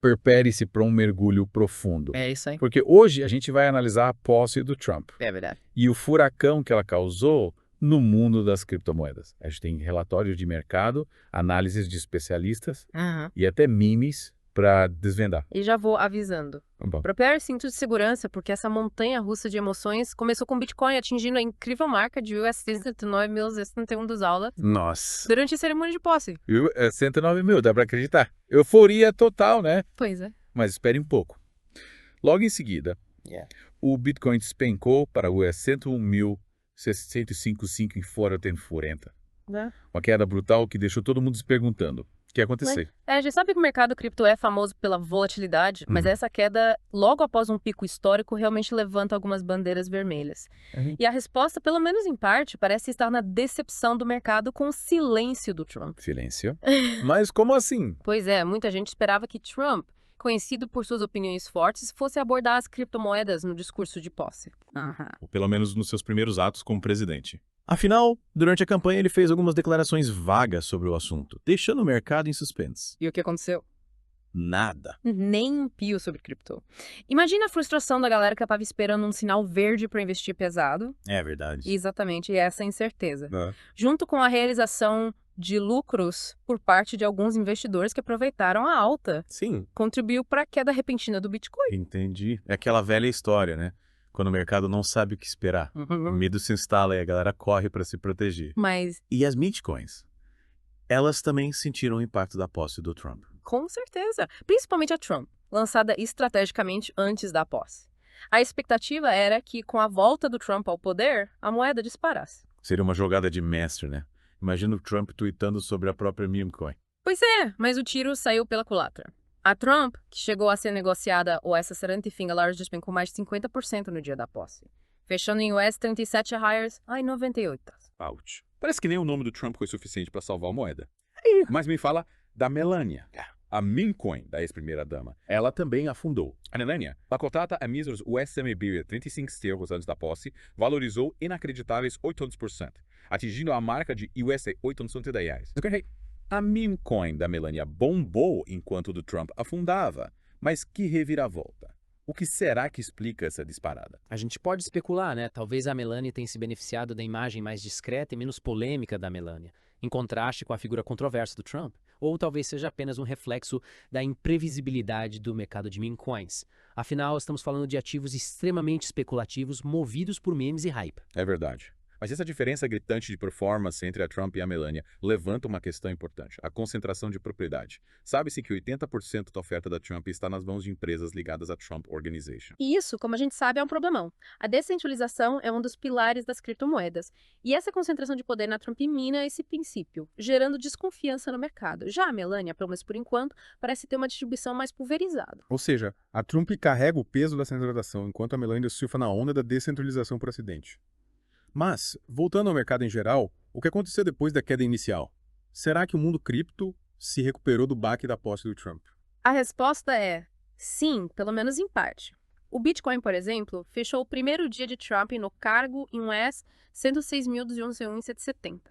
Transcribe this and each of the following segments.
prepare-se para um mergulho profundo. É isso aí. Porque hoje a gente vai analisar a posse do Trump É verdade. e o furacão que ela causou no mundo das criptomoedas. A gente tem relatórios de mercado, análises de especialistas Aham. e até memes para desvendar. E já vou avisando. Bom, Prepare cinto de segurança, porque essa montanha-russa de emoções começou com o Bitcoin atingindo a incrível marca de USD 109.071 dos aulas nossa. durante a cerimônia de posse. 109 mil, dá para acreditar. Euforia total, né? Pois é. Mas espere um pouco. Logo em seguida, o Bitcoin despencou para o 101.605 em fora temporenta. Né? Uma queda brutal que deixou todo mundo se perguntando o que ia acontecer. A gente sabe que o mercado cripto é famoso pela volatilidade, mas essa queda, logo após um pico histórico, realmente levanta algumas bandeiras vermelhas. E a resposta, pelo menos em parte, parece estar na decepção do mercado com o silêncio do Trump. Silêncio. Mas como assim? Pois é, muita gente esperava que Trump, conhecido por suas opiniões fortes, fosse abordar as criptomoedas no discurso de posse. Ou pelo menos nos seus primeiros atos como presidente. Afinal, durante a campanha ele fez algumas declarações vagas sobre o assunto, deixando o mercado em suspense. E o que aconteceu? Nada. Nem um pio sobre cripto. Imagina a frustração da galera que estava esperando um sinal verde para investir pesado. É verdade. Exatamente, essa incerteza. Ah. Junto com a realização de lucros por parte de alguns investidores que aproveitaram a alta, Sim, contribuiu para a queda repentina do Bitcoin. entendi. É aquela velha história, né? Quando o mercado não sabe o que esperar. O medo se instala e a galera corre para se proteger. Mas, E as bitcoins? Elas também sentiram o impacto da posse do Trump. com certeza, principalmente a Trump, lançada estrategicamente antes da posse. A expectativa era que, com a volta do Trump ao poder, a moeda disparasse. Seria uma jogada de mestre, né? Imagina o Trump tweetando sobre a própria meme coin. Pois é, mas o tiro saiu pela culatra. A Trump, que chegou a ser negociada ou essa Serenity Large despencou mais de 50% no dia da posse, fechando em US 37 hires a 98. Ouch. Parece que nem o nome do Trump foi suficiente para salvar a moeda. Mas me fala da Melania, a meme coin da ex-primeira-dama. Ela também afundou. A Melania, cotada a míseros US 35 euros antes da posse, valorizou inacreditáveis 800%, atingindo a marca de US 810 reais. A meme coin da Melania bombou enquanto o do Trump afundava. Mas que reviravolta. O que será que explica essa disparada? A gente pode especular, né? Talvez a Melania tenha se beneficiado da imagem mais discreta e menos polêmica da Melania, em contraste com a figura controversa do Trump. Ou talvez seja apenas um reflexo da imprevisibilidade do mercado de meme coins. Afinal, estamos falando de ativos extremamente especulativos movidos por memes e hype. É verdade. Mas essa diferença gritante de performance entre a Trump e a Melania levanta uma questão importante, a concentração de propriedade. Sabe-se que 80% da oferta da Trump está nas mãos de empresas ligadas à Trump Organization. E isso, como a gente sabe, é um problemão. A descentralização é um dos pilares das criptomoedas. E essa concentração de poder na Trump mina esse princípio, gerando desconfiança no mercado. Já a Melania, pelo menos por enquanto, parece ter uma distribuição mais pulverizada. Ou seja, a Trump carrega o peso da centralização, enquanto a Melania surfa na onda da descentralização por acidente. Mas, voltando ao mercado em geral, o que aconteceu depois da queda inicial? Será que o mundo cripto se recuperou do baque da posse do Trump? A resposta é sim, pelo menos em parte. O Bitcoin, por exemplo, fechou o primeiro dia de Trump no cargo em US 106.211,70,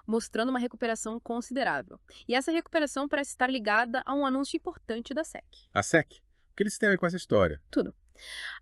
mostrando uma recuperação considerável. E essa recuperação parece estar ligada a um anúncio importante da SEC. A SEC? O que eles têm a ver com essa história? Tudo.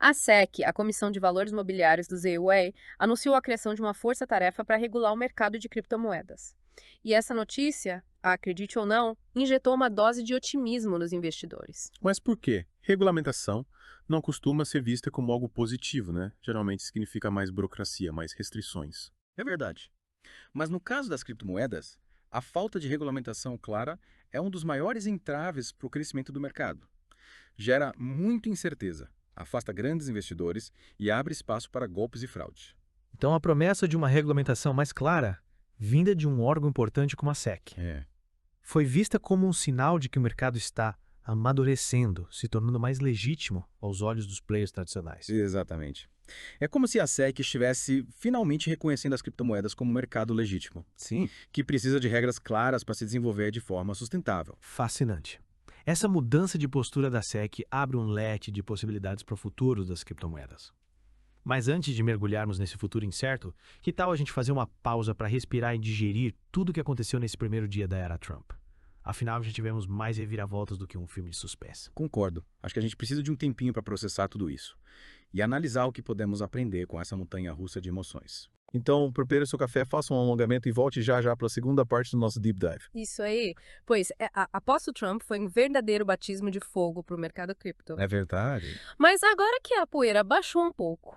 A SEC, a Comissão de Valores Mobiliários do ZEUA, anunciou a criação de uma força-tarefa para regular o mercado de criptomoedas. E essa notícia, acredite ou não, injetou uma dose de otimismo nos investidores. Mas por quê? Regulamentação não costuma ser vista como algo positivo, né? Geralmente significa mais burocracia, mais restrições. É verdade. Mas no caso das criptomoedas, a falta de regulamentação clara é um dos maiores entraves para o crescimento do mercado. Gera muita incerteza, afasta grandes investidores e abre espaço para golpes e fraude. Então a promessa de uma regulamentação mais clara, vinda de um órgão importante como a SEC, foi vista como um sinal de que o mercado está amadurecendo, se tornando mais legítimo aos olhos dos players tradicionais. Exatamente. É como se a SEC estivesse finalmente reconhecendo as criptomoedas como um mercado legítimo. Sim. Que precisa de regras claras para se desenvolver de forma sustentável. Fascinante. Essa mudança de postura da SEC abre um leque de possibilidades para o futuro das criptomoedas. Mas antes de mergulharmos nesse futuro incerto, que tal a gente fazer uma pausa para respirar e digerir tudo o que aconteceu nesse primeiro dia da era Trump? Afinal, já tivemos mais reviravoltas do que um filme de suspense. Concordo. Acho que a gente precisa de um tempinho para processar tudo isso e analisar o que podemos aprender com essa montanha-russa de emoções. Então, prepare seu café, faça um alongamento e volte já para a segunda parte do nosso Deep Dive. Isso aí. Pois, após o Trump, foi um verdadeiro batismo de fogo para o mercado cripto. É verdade. Mas agora que a poeira baixou um pouco,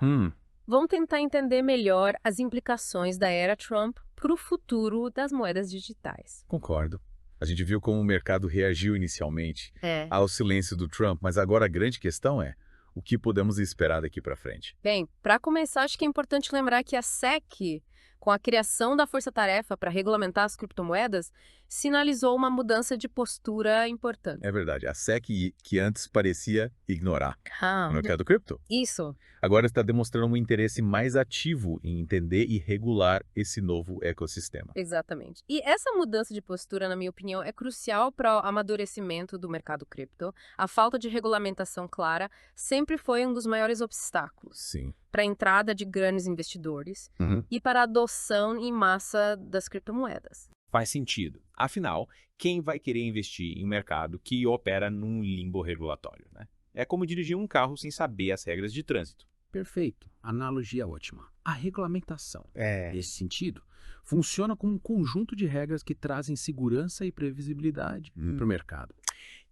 vamos tentar entender melhor as implicações da era Trump para o futuro das moedas digitais. Concordo. A gente viu como o mercado reagiu inicialmente É. ao silêncio do Trump, mas agora a grande questão é o que podemos esperar daqui para frente. Bem, para começar, acho que é importante lembrar que a SEC, com a criação da Força-Tarefa para regulamentar as criptomoedas, sinalizou uma mudança de postura importante. É verdade, a SEC, que antes parecia ignorar Ah, o mercado cripto, isso. agora está demonstrando um interesse mais ativo em entender e regular esse novo ecossistema. Exatamente. E essa mudança de postura, na minha opinião, é crucial para o amadurecimento do mercado cripto. A falta de regulamentação clara sempre foi um dos maiores obstáculos Sim. para a entrada de grandes investidores Uhum. e para a adoção em massa das criptomoedas. Faz sentido. Afinal, quem vai querer investir em um mercado que opera num limbo regulatório, né? É como dirigir um carro sem saber as regras de trânsito. Perfeito. Analogia ótima. A regulamentação, É. nesse sentido, funciona como um conjunto de regras que trazem segurança e previsibilidade para o mercado.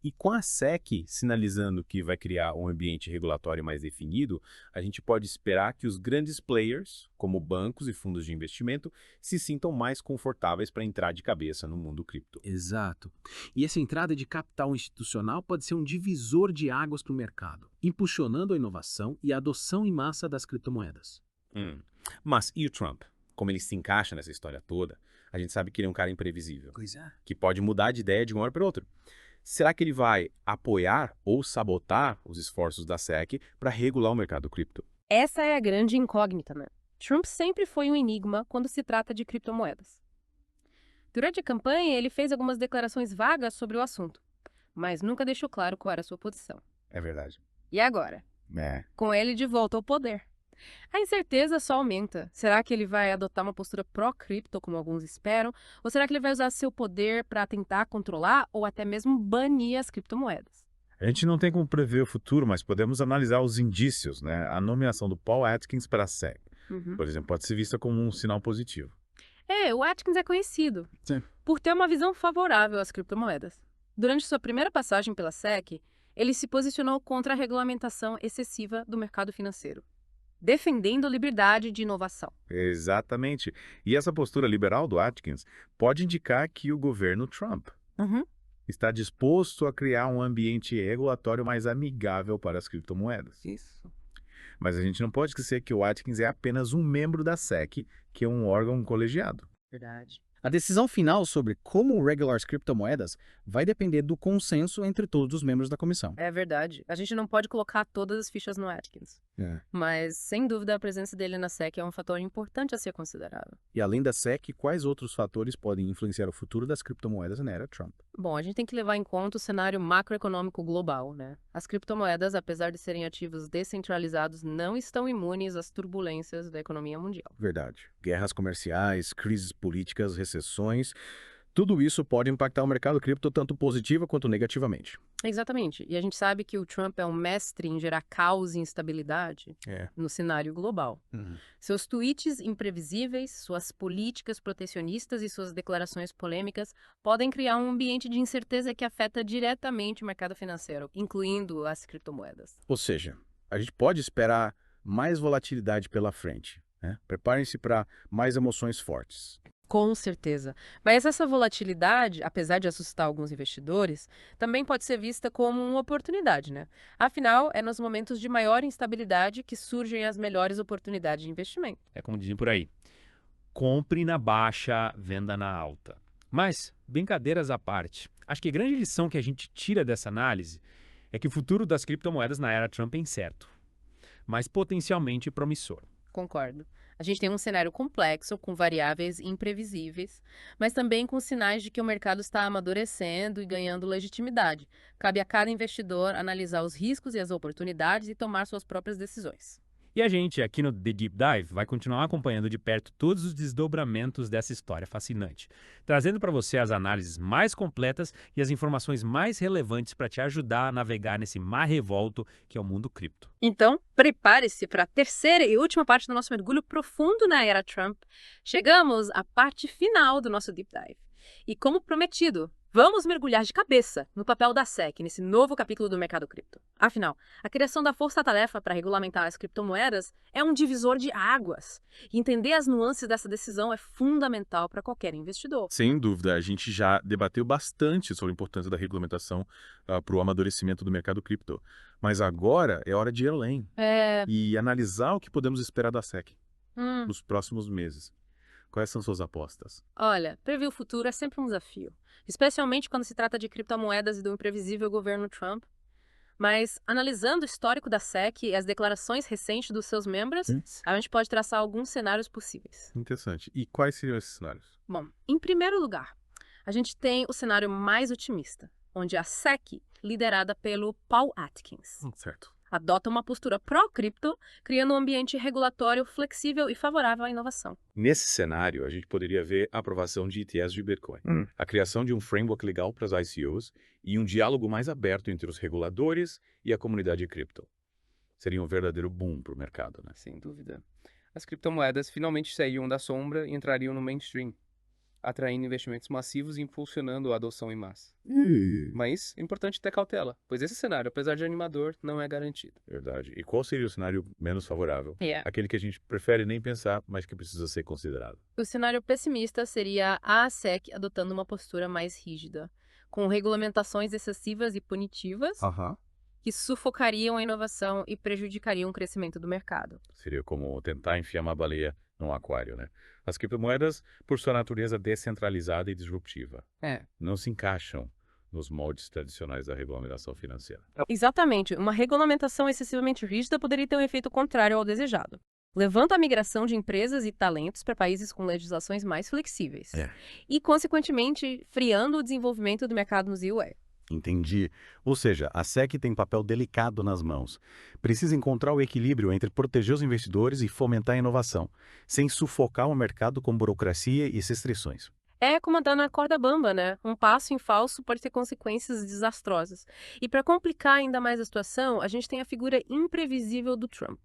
E com a SEC sinalizando que vai criar um ambiente regulatório mais definido, a gente pode esperar que os grandes players, como bancos e fundos de investimento, se sintam mais confortáveis para entrar de cabeça no mundo cripto. Exato. E essa entrada de capital institucional pode ser um divisor de águas para o mercado, impulsionando a inovação e a adoção em massa das criptomoedas. Mas e o Trump? Como ele se encaixa nessa história toda? A gente sabe que ele é um cara imprevisível, Pois é. que pode mudar de ideia de uma hora para outra. Será que ele vai apoiar ou sabotar os esforços da SEC para regular o mercado cripto? Essa é a grande incógnita, né? Trump sempre foi um enigma quando se trata de criptomoedas. Durante a campanha, ele fez algumas declarações vagas sobre o assunto, mas nunca deixou claro qual era a sua posição. É verdade. E agora? É. Com ele de volta ao poder. A incerteza só aumenta. Será que ele vai adotar uma postura pró-cripto, como alguns esperam? Ou será que ele vai usar seu poder para tentar controlar ou até mesmo banir as criptomoedas? A gente não tem como prever o futuro, mas podemos analisar os indícios, né? A nomeação do Paul Atkins para a SEC, por exemplo, pode ser vista como um sinal positivo. O Atkins é conhecido Sim. por ter uma visão favorável às criptomoedas. Durante sua primeira passagem pela SEC, ele se posicionou contra a regulamentação excessiva do mercado financeiro, defendendo a liberdade de inovação. Exatamente. E essa postura liberal do Atkins pode indicar que o governo Trump está disposto a criar um ambiente regulatório mais amigável para as criptomoedas. Isso. Mas a gente não pode esquecer que o Atkins é apenas um membro da SEC, que é um órgão colegiado. Verdade. A decisão final sobre como regular as criptomoedas vai depender do consenso entre todos os membros da comissão. É verdade. A gente não pode colocar todas as fichas no Atkins. Mas, sem dúvida, a presença dele na SEC é um fator importante a ser considerado. E além da SEC, quais outros fatores podem influenciar o futuro das criptomoedas na era Trump? Bom, a gente tem que levar em conta o cenário macroeconômico global, né? As criptomoedas, apesar de serem ativos descentralizados, não estão imunes às turbulências da economia mundial. Verdade. Guerras comerciais, crises políticas, recessões, tudo isso pode impactar o mercado cripto tanto positiva quanto negativamente. Exatamente. E a gente sabe que o Trump é um mestre em gerar caos e instabilidade no cenário global. Seus tweets imprevisíveis, suas políticas protecionistas e suas declarações polêmicas podem criar um ambiente de incerteza que afeta diretamente o mercado financeiro, incluindo as criptomoedas. Ou seja, a gente pode esperar mais volatilidade pela frente, né? Preparem-se para mais emoções fortes. Com certeza. Mas essa volatilidade, apesar de assustar alguns investidores, também pode ser vista como uma oportunidade, né? Afinal, é nos momentos de maior instabilidade que surgem as melhores oportunidades de investimento. É como dizem por aí. Compre na baixa, venda na alta. Mas, brincadeiras à parte, acho que a grande lição que a gente tira dessa análise é que o futuro das criptomoedas na era Trump é incerto, mas potencialmente promissor. Concordo. A gente tem um cenário complexo, com variáveis imprevisíveis, mas também com sinais de que o mercado está amadurecendo e ganhando legitimidade. Cabe a cada investidor analisar os riscos e as oportunidades e tomar suas próprias decisões. E a gente, aqui no The Deep Dive, vai continuar acompanhando de perto todos os desdobramentos dessa história fascinante, trazendo para você as análises mais completas e as informações mais relevantes para te ajudar a navegar nesse mar revolto que é o mundo cripto. Então, prepare-se para a terceira e última parte do nosso mergulho profundo na era Trump. Chegamos à parte final do nosso Deep Dive. E como prometido, vamos mergulhar de cabeça no papel da SEC nesse novo capítulo do mercado cripto. Afinal, a criação da força-tarefa para regulamentar as criptomoedas é um divisor de águas. E entender as nuances dessa decisão é fundamental para qualquer investidor. Sem dúvida, a gente já debateu bastante sobre a importância da regulamentação para o amadurecimento do mercado cripto. Mas agora é hora de ir além e analisar o que podemos esperar da SEC nos próximos meses. Quais são suas apostas? Olha, prever o futuro é sempre um desafio, especialmente quando se trata de criptomoedas e do imprevisível governo Trump. Mas, analisando o histórico da SEC e as declarações recentes dos seus membros, a gente pode traçar alguns cenários possíveis. Interessante. E quais seriam esses cenários? Bom, em primeiro lugar, a gente tem o cenário mais otimista, onde a SEC, liderada pelo Paul Atkins, Certo. adota uma postura pró-cripto, criando um ambiente regulatório flexível e favorável à inovação. Nesse cenário, a gente poderia ver a aprovação de ETFs de Bitcoin, a criação de um framework legal para as ICOs e um diálogo mais aberto entre os reguladores e a comunidade cripto. Seria um verdadeiro boom para o mercado, né? Sem dúvida. As criptomoedas finalmente saíam da sombra e entrariam no mainstream, atraindo investimentos massivos e impulsionando a adoção em massa. Mas é importante ter cautela, pois esse cenário, apesar de animador, não é garantido. Verdade. E qual seria o cenário menos favorável? Aquele que a gente prefere nem pensar, mas que precisa ser considerado. O cenário pessimista seria a SEC adotando uma postura mais rígida, com regulamentações excessivas e punitivas que sufocariam a inovação e prejudicariam o crescimento do mercado. Seria como tentar enfiar uma baleia num aquário, né? As criptomoedas, por sua natureza descentralizada e disruptiva, não se encaixam nos moldes tradicionais da regulamentação financeira. Exatamente. Uma regulamentação excessivamente rígida poderia ter um efeito contrário ao desejado. Levanta a migração de empresas e talentos para países com legislações mais flexíveis. E, consequentemente, friando o desenvolvimento do mercado nos UA. Entendi. Ou seja, a SEC tem papel delicado nas mãos. Precisa encontrar o equilíbrio entre proteger os investidores e fomentar a inovação, sem sufocar o mercado com burocracia e restrições. É como andar na corda bamba, né? Um passo em falso pode ter consequências desastrosas. E para complicar ainda mais a situação, a gente tem a figura imprevisível do Trump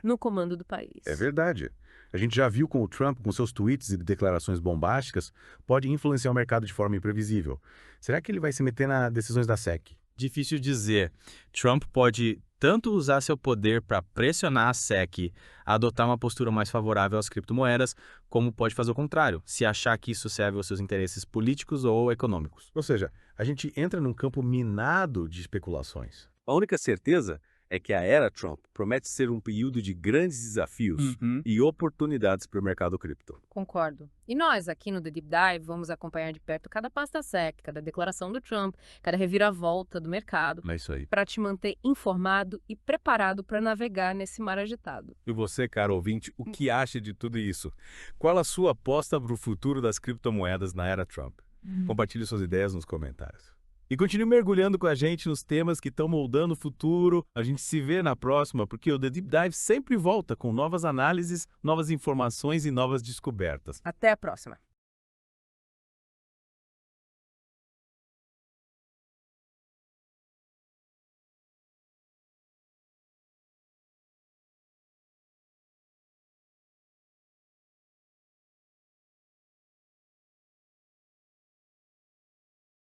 no comando do país. É verdade. A gente já viu como o Trump, com seus tweets e declarações bombásticas, pode influenciar o mercado de forma imprevisível. Será que ele vai se meter nas decisões da SEC? Difícil dizer. Trump pode tanto usar seu poder para pressionar a SEC a adotar uma postura mais favorável às criptomoedas, como pode fazer o contrário, se achar que isso serve aos seus interesses políticos ou econômicos. Ou seja, a gente entra num campo minado de especulações. A única certeza é que a era Trump promete ser um período de grandes desafios e oportunidades para o mercado cripto. Concordo. E nós, aqui no The Deep Dive, vamos acompanhar de perto cada passo da SEC, cada declaração do Trump, cada reviravolta do mercado. É isso aí. Para te manter informado e preparado para navegar nesse mar agitado. E você, caro ouvinte, o que acha de tudo isso? Qual a sua aposta para o futuro das criptomoedas na era Trump? Compartilhe suas ideias nos comentários. E continue mergulhando com a gente nos temas que estão moldando o futuro. A gente se vê na próxima, porque o The Deep Dive sempre volta com novas análises, novas informações e novas descobertas. Até a próxima.